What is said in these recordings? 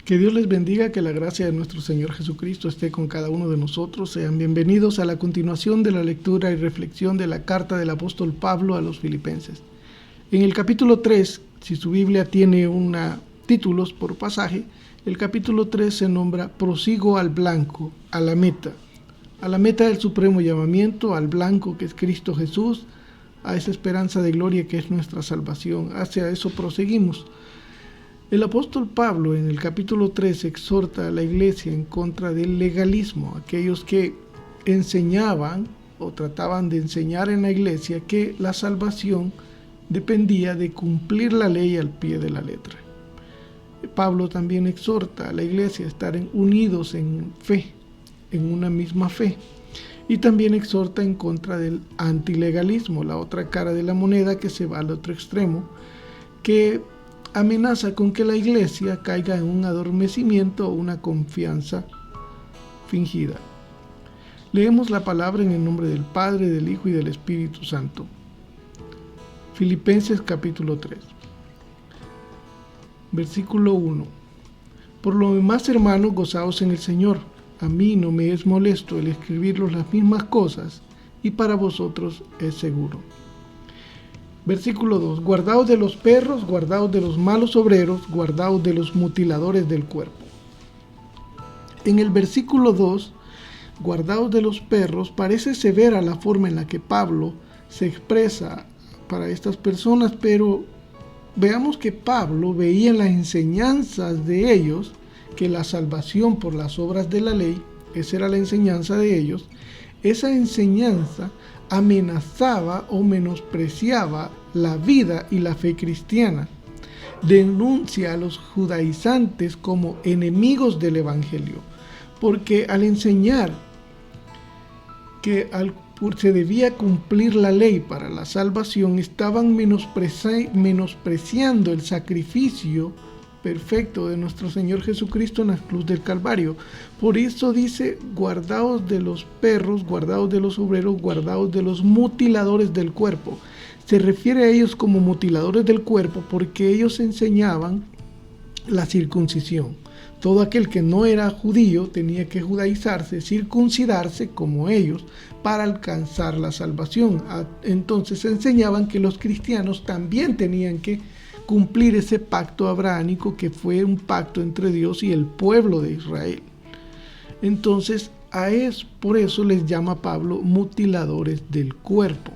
Que Dios les bendiga, que la gracia de nuestro Señor Jesucristo esté con cada uno de nosotros. Sean bienvenidos a la continuación de la lectura y reflexión de la carta del apóstol Pablo a los Filipenses. En el capítulo 3, si su Biblia tiene títulos por pasaje, el capítulo 3 se nombra Prosigo al blanco, a la meta del supremo llamamiento, al blanco que es Cristo Jesús, a esa esperanza de gloria que es nuestra salvación. Hacia eso proseguimos. El apóstol Pablo en el capítulo 3 exhorta a la iglesia en contra del legalismo, aquellos que enseñaban o trataban de enseñar en la iglesia que la salvación dependía de cumplir la ley al pie de la letra. Pablo también exhorta a la iglesia a estar unidos en fe, en una misma fe, y también exhorta en contra del antilegalismo, la otra cara de la moneda que se va al otro extremo, que amenaza con que la iglesia caiga en un adormecimiento o una confianza fingida. Leemos la palabra en el nombre del Padre, del Hijo y del Espíritu Santo. Filipenses capítulo 3, versículo 1. Por lo demás, hermanos, gozaos en el Señor. A mí no me es molesto el escribiros las mismas cosas, y para vosotros es seguro. Versículo 2. Guardaos de los perros, guardaos de los malos obreros, guardaos de los mutiladores del cuerpo. En el versículo 2, guardaos de los perros, parece severa la forma en la que Pablo se expresa para estas personas, pero veamos que Pablo veía en las enseñanzas de ellos que la salvación por las obras de la ley, esa era la enseñanza de ellos, esa enseñanza amenazaba o menospreciaba la vida y la fe cristiana. Denuncia a los judaizantes como enemigos del evangelio, porque al enseñar que se debía cumplir la ley para la salvación, estaban menospreciando el sacrificio perfecto de nuestro Señor Jesucristo en la cruz del Calvario. Por eso dice, guardaos de los perros, guardaos de los obreros, guardaos de los mutiladores del cuerpo. Se refiere a ellos como mutiladores del cuerpo porque ellos enseñaban la circuncisión. Todo aquel que no era judío tenía que judaizarse, circuncidarse como ellos para alcanzar la salvación. Entonces enseñaban que los cristianos también tenían que cumplir ese pacto abrahámico que fue un pacto entre Dios y el pueblo de Israel. Entonces, por eso les llama Pablo mutiladores del cuerpo.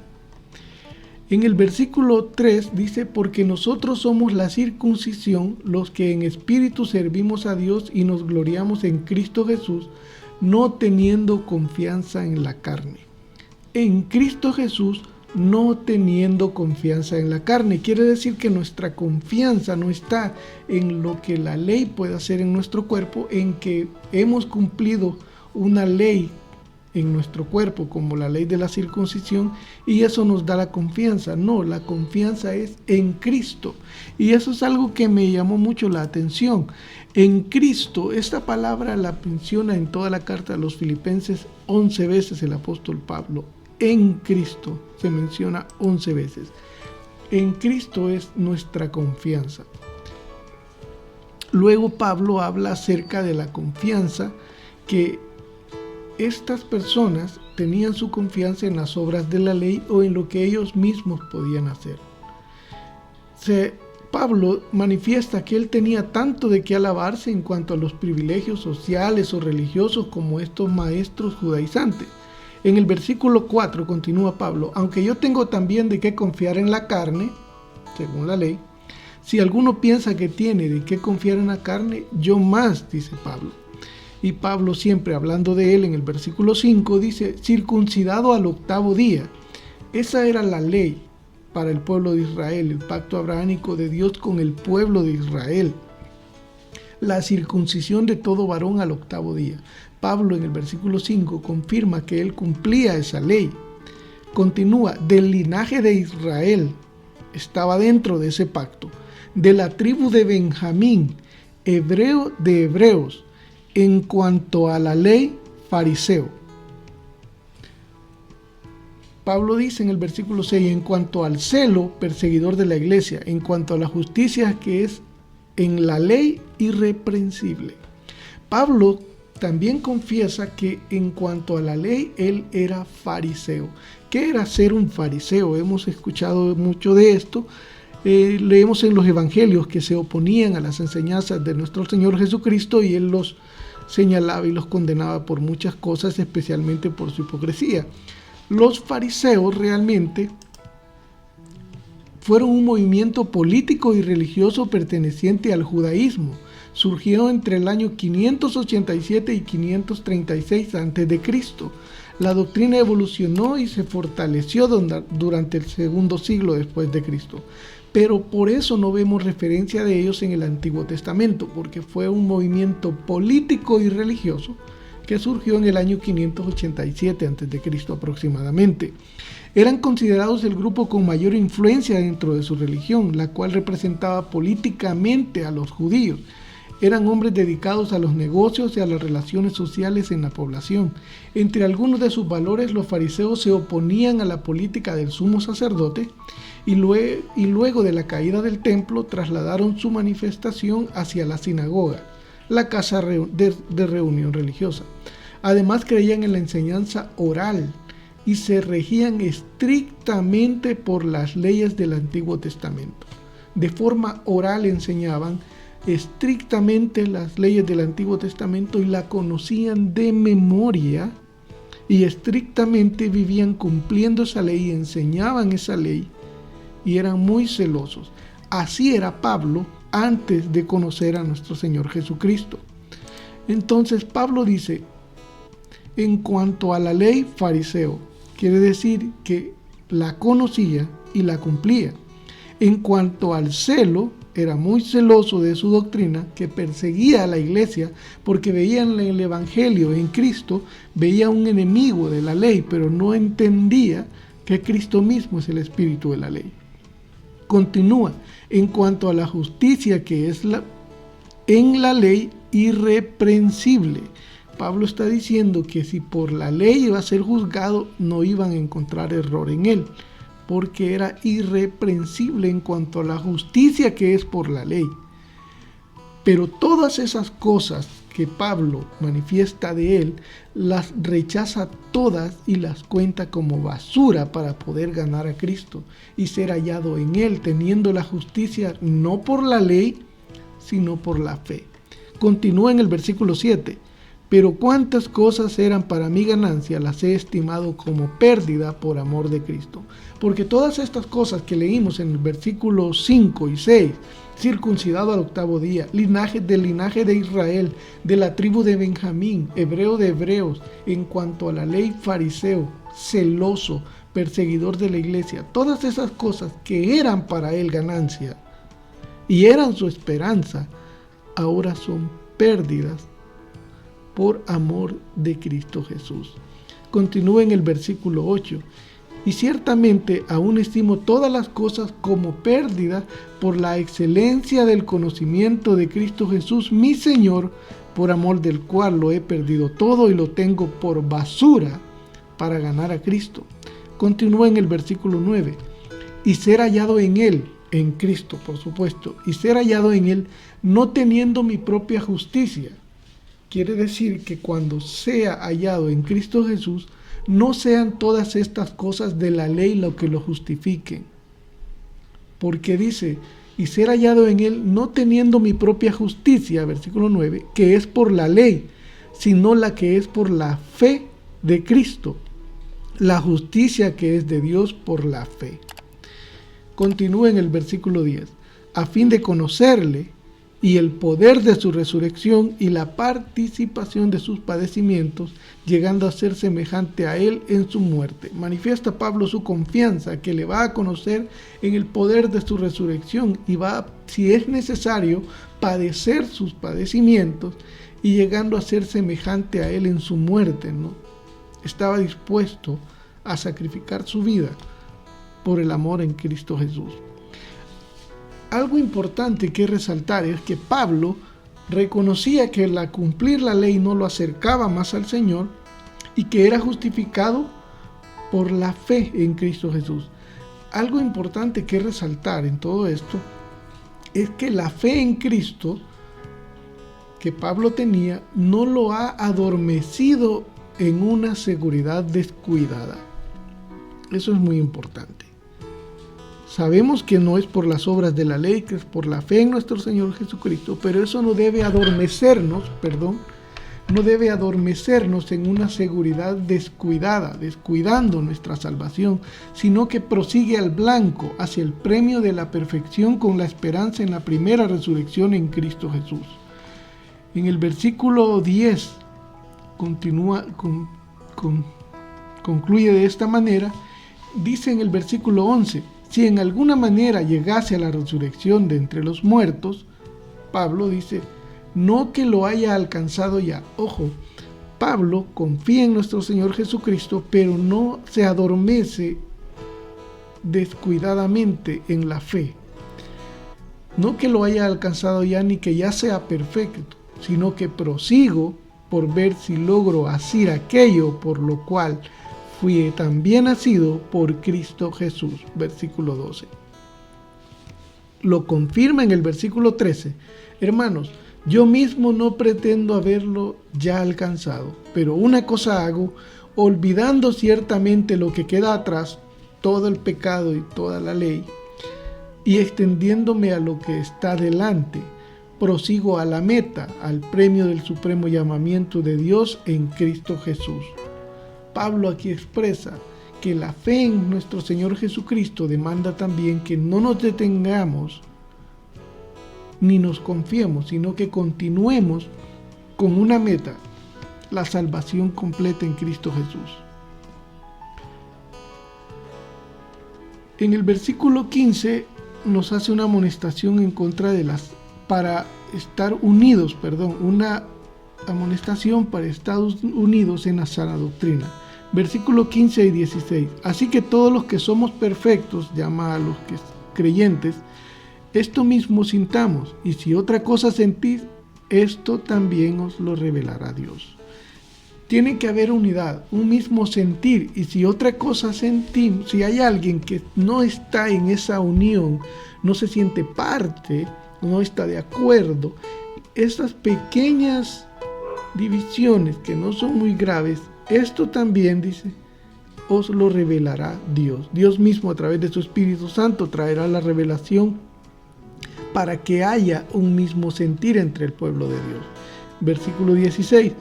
En el versículo 3 dice, porque nosotros somos la circuncisión, los que en espíritu servimos a Dios y nos gloriamos en Cristo Jesús, no teniendo confianza en la carne. En Cristo Jesús, no teniendo confianza en la carne. Quiere decir que nuestra confianza no está en lo que la ley puede hacer en nuestro cuerpo, en que hemos cumplido una ley en nuestro cuerpo, como la ley de la circuncisión, y eso nos da la confianza. No, la confianza es en Cristo. Y eso es algo que me llamó mucho la atención. En Cristo, esta palabra la menciona en toda la carta a los Filipenses 11 veces el apóstol Pablo. En Cristo se menciona 11 veces. En Cristo es nuestra confianza. Luego Pablo habla acerca de la confianza, que estas personas tenían su confianza en las obras de la ley o en lo que ellos mismos podían hacer. Pablo manifiesta que él tenía tanto de qué alabarse en cuanto a los privilegios sociales o religiosos como estos maestros judaizantes. En el versículo 4 continúa Pablo, aunque yo tengo también de qué confiar en la carne, según la ley, si alguno piensa que tiene de qué confiar en la carne, yo más, dice Pablo. Y Pablo, siempre hablando de él, en el versículo 5 dice, circuncidado al 8º día. Esa era la ley para el pueblo de Israel, el pacto abrahámico de Dios con el pueblo de Israel. La circuncisión de todo varón al 8º día. Pablo en el versículo 5 confirma que él cumplía esa ley. Continúa, del linaje de Israel, estaba dentro de ese pacto, de la tribu de Benjamín, hebreo de hebreos, en cuanto a la ley, fariseo. Pablo dice en el versículo 6, en cuanto al celo, perseguidor de la iglesia, en cuanto a la justicia que es en la ley irreprensible. Pablo también confiesa que en cuanto a la ley, él era fariseo. ¿Qué era ser un fariseo? Hemos escuchado mucho de esto. Leemos en los evangelios que se oponían a las enseñanzas de nuestro Señor Jesucristo y él los señalaba y los condenaba por muchas cosas, especialmente por su hipocresía. Los fariseos realmente fueron un movimiento político y religioso perteneciente al judaísmo. Surgió entre el año 587 y 536 a.C. La doctrina evolucionó y se fortaleció durante el segundo siglo después de Cristo. Pero por eso no vemos referencia de ellos en el Antiguo Testamento, porque fue un movimiento político y religioso que surgió en el año 587 a.C. aproximadamente. Eran considerados el grupo con mayor influencia dentro de su religión, la cual representaba políticamente a los judíos. Eran hombres dedicados a los negocios y a las relaciones sociales en la población. Entre algunos de sus valores, los fariseos se oponían a la política del sumo sacerdote y luego de la caída del templo trasladaron su manifestación hacia la sinagoga, la casa de reunión religiosa. Además, creían en la enseñanza oral y se regían estrictamente por las leyes del Antiguo Testamento. De forma oral enseñaban estrictamente las leyes del Antiguo Testamento y la conocían de memoria y estrictamente vivían cumpliendo esa ley y enseñaban esa ley y eran muy celosos. Así era Pablo antes de conocer a nuestro Señor Jesucristo. Entonces Pablo dice, en cuanto a la ley, fariseo, quiere decir que la conocía y la cumplía. En cuanto al celo, era muy celoso de su doctrina, que perseguía a la iglesia porque veía en el Evangelio, en Cristo, veía un enemigo de la ley, pero no entendía que Cristo mismo es el espíritu de la ley. Continúa, en cuanto a la justicia que es en la ley irreprensible. Pablo está diciendo que si por la ley iba a ser juzgado, no iban a encontrar error en él, porque era irreprensible en cuanto a la justicia que es por la ley. Pero todas esas cosas que Pablo manifiesta de él, las rechaza todas y las cuenta como basura para poder ganar a Cristo y ser hallado en él, teniendo la justicia no por la ley, sino por la fe. Continúa en el versículo 7. Pero cuántas cosas eran para mi ganancia, las he estimado como pérdida por amor de Cristo. Porque todas estas cosas que leímos en el versículo 5 y 6, circuncidado al 8º día, del linaje de Israel, de la tribu de Benjamín, hebreo de hebreos, en cuanto a la ley, fariseo, celoso, perseguidor de la iglesia, todas esas cosas que eran para él ganancia y eran su esperanza, ahora son pérdidas por amor de Cristo Jesús. Continúa en el versículo 8. Y ciertamente aún estimo todas las cosas como pérdida por la excelencia del conocimiento de Cristo Jesús, mi Señor, por amor del cual lo he perdido todo y lo tengo por basura para ganar a Cristo. Continúa en el versículo 9. Y ser hallado en Él, en Cristo por supuesto, y ser hallado en Él no teniendo mi propia justicia. Quiere decir que cuando sea hallado en Cristo Jesús, no sean todas estas cosas de la ley lo que lo justifiquen. Porque dice, y ser hallado en él no teniendo mi propia justicia, versículo 9, que es por la ley, sino la que es por la fe de Cristo, la justicia que es de Dios por la fe. Continúa en el versículo 10, a fin de conocerle y el poder de su resurrección y la participación de sus padecimientos, llegando a ser semejante a él en su muerte. Manifiesta Pablo su confianza que le va a conocer en el poder de su resurrección y va, si es necesario, padecer sus padecimientos y llegando a ser semejante a él en su muerte, ¿no? Estaba dispuesto a sacrificar su vida por el amor en Cristo Jesús. Algo importante que resaltar es que Pablo reconocía que cumplir la ley no lo acercaba más al Señor y que era justificado por la fe en Cristo Jesús. Algo importante que resaltar en todo esto es que la fe en Cristo que Pablo tenía no lo ha adormecido en una seguridad descuidada. Eso es muy importante. Sabemos que no es por las obras de la ley, que es por la fe en nuestro Señor Jesucristo, pero eso no debe adormecernos, no debe adormecernos en una seguridad descuidada, descuidando nuestra salvación, sino que prosigue al blanco hacia el premio de la perfección con la esperanza en la primera resurrección en Cristo Jesús. En el versículo 10 concluye de esta manera, dice en el versículo 11, si en alguna manera llegase a la resurrección de entre los muertos, Pablo dice, no que lo haya alcanzado ya. Ojo, Pablo confía en nuestro Señor Jesucristo, pero no se adormece descuidadamente en la fe. No que lo haya alcanzado ya ni que ya sea perfecto, sino que prosigo por ver si logro hacer aquello por lo cual fui también nacido por Cristo Jesús. Versículo 12. Lo confirma en el versículo 13. Hermanos, yo mismo no pretendo haberlo ya alcanzado, pero una cosa hago, olvidando ciertamente lo que queda atrás, todo el pecado y toda la ley, y extendiéndome a lo que está delante, prosigo a la meta, al premio del supremo llamamiento de Dios en Cristo Jesús. Pablo aquí expresa que la fe en nuestro Señor Jesucristo demanda también que no nos detengamos ni nos confiemos, sino que continuemos con una meta, la salvación completa en Cristo Jesús. En el versículo 15 nos hace una amonestación en contra de para estar unidos, una amonestación para estar unidos en la sana doctrina. Versículo 15 y 16. Así que todos los que somos perfectos, llama a los que creyentes, esto mismo sintamos, y si otra cosa sentís, esto también os lo revelará Dios. Tiene que haber unidad, un mismo sentir, y si otra cosa sentimos, si hay alguien que no está en esa unión, no se siente parte, no está de acuerdo, esas pequeñas divisiones que no son muy graves, esto también, dice, os lo revelará Dios. Dios mismo a través de su Espíritu Santo traerá la revelación para que haya un mismo sentir entre el pueblo de Dios. Versículo 16.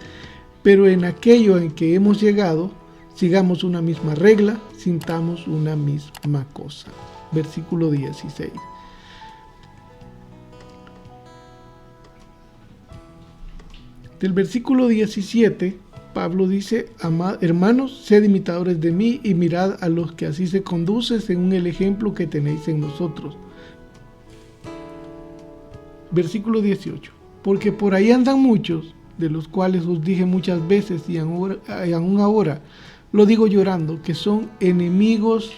Pero en aquello en que hemos llegado, sigamos una misma regla, sintamos una misma cosa. Versículo 16. Del versículo 17, Pablo dice, hermanos, sed imitadores de mí y mirad a los que así se conducen según el ejemplo que tenéis en nosotros. Versículo 18, porque por ahí andan muchos, de los cuales os dije muchas veces y aún ahora lo digo llorando, que son enemigos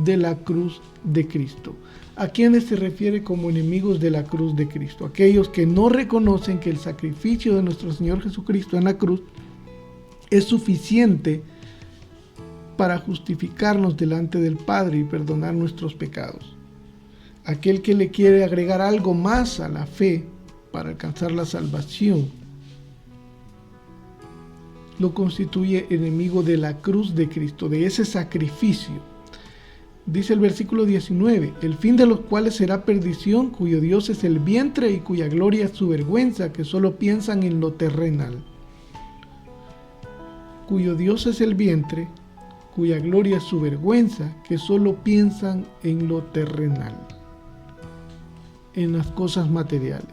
de la cruz de Cristo. ¿A quiénes se refiere como enemigos de la cruz de Cristo? Aquellos que no reconocen que el sacrificio de nuestro Señor Jesucristo en la cruz es suficiente para justificarnos delante del Padre y perdonar nuestros pecados. Aquel que le quiere agregar algo más a la fe para alcanzar la salvación, lo constituye enemigo de la cruz de Cristo, de ese sacrificio. Dice el versículo 19, el fin de los cuales será perdición, cuyo Dios es el vientre y cuya gloria es su vergüenza, que solo piensan en lo terrenal. Cuyo Dios es el vientre, cuya gloria es su vergüenza, que solo piensan en lo terrenal, en las cosas materiales.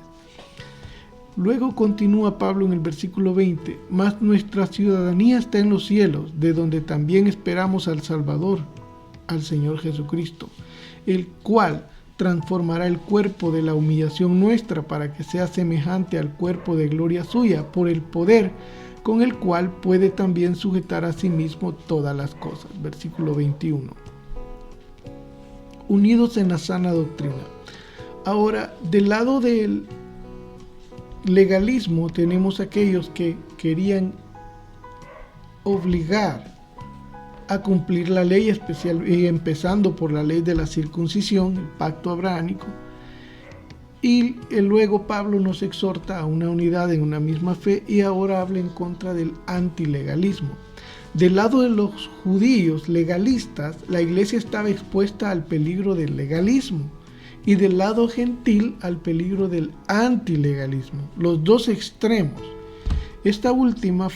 Luego continúa Pablo en el versículo 20, mas nuestra ciudadanía está en los cielos, de donde también esperamos al Salvador, al Señor Jesucristo, el cual transformará el cuerpo de la humillación nuestra para que sea semejante al cuerpo de gloria suya, por el poder con el cual puede también sujetar a sí mismo todas las cosas. Versículo 21. Unidos en la sana doctrina. Ahora, del lado del legalismo tenemos aquellos que querían obligar a cumplir la ley especial, empezando por la ley de la circuncisión, el pacto abrahámico, Y luego Pablo nos exhorta a una unidad en una misma fe y ahora habla en contra del antilegalismo. Del lado de los judíos legalistas, la iglesia estaba expuesta al peligro del legalismo y del lado gentil al peligro del antilegalismo, los dos extremos. Esta última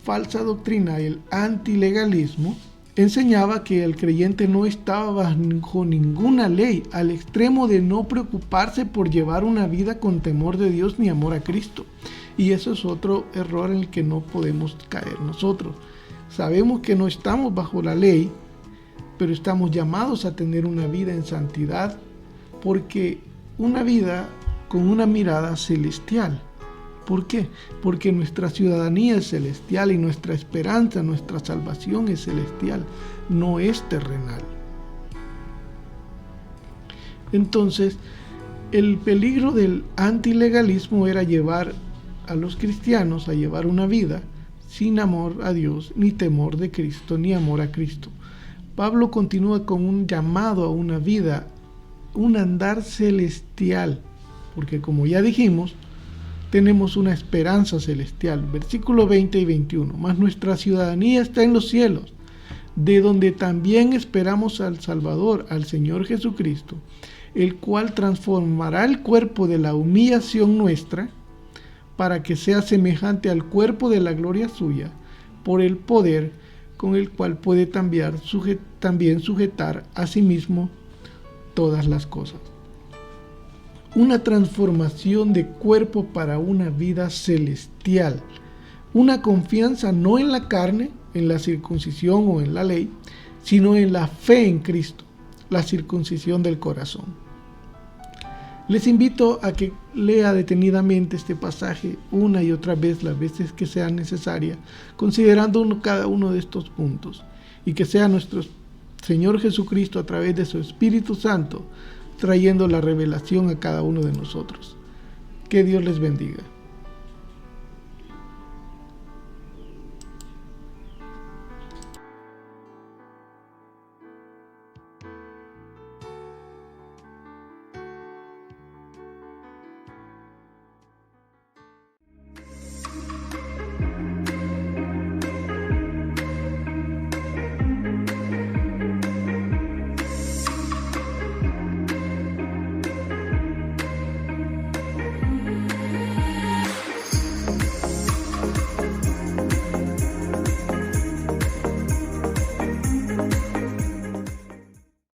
falsa doctrina, el antilegalismo, enseñaba que el creyente no estaba bajo ninguna ley, al extremo de no preocuparse por llevar una vida con temor de Dios ni amor a Cristo. Y eso es otro error en el que no podemos caer nosotros. Sabemos que no estamos bajo la ley, pero estamos llamados a tener una vida en santidad, porque una vida con una mirada celestial. ¿Por qué? Porque nuestra ciudadanía es celestial y nuestra esperanza, nuestra salvación es celestial, no es terrenal. Entonces, el peligro del antilegalismo era llevar a los cristianos a llevar una vida sin amor a Dios, ni temor de Cristo, ni amor a Cristo. Pablo continúa con un llamado a una vida, un andar celestial, porque como ya dijimos, tenemos una esperanza celestial. Versículo 20 y 21. Mas nuestra ciudadanía está en los cielos, de donde también esperamos al Salvador, al Señor Jesucristo, el cual transformará el cuerpo de la humillación nuestra, para que sea semejante al cuerpo de la gloria suya, por el poder con el cual puede también sujetar a sí mismo todas las cosas. Una transformación de cuerpo para una vida celestial, una confianza no en la carne, en la circuncisión o en la ley, sino en la fe en Cristo, la circuncisión del corazón. Les invito a que lea detenidamente este pasaje una y otra vez, las veces que sea necesaria, considerando cada uno de estos puntos, y que sea nuestro Señor Jesucristo a través de su Espíritu Santo trayendo la revelación a cada uno de nosotros. Que Dios les bendiga.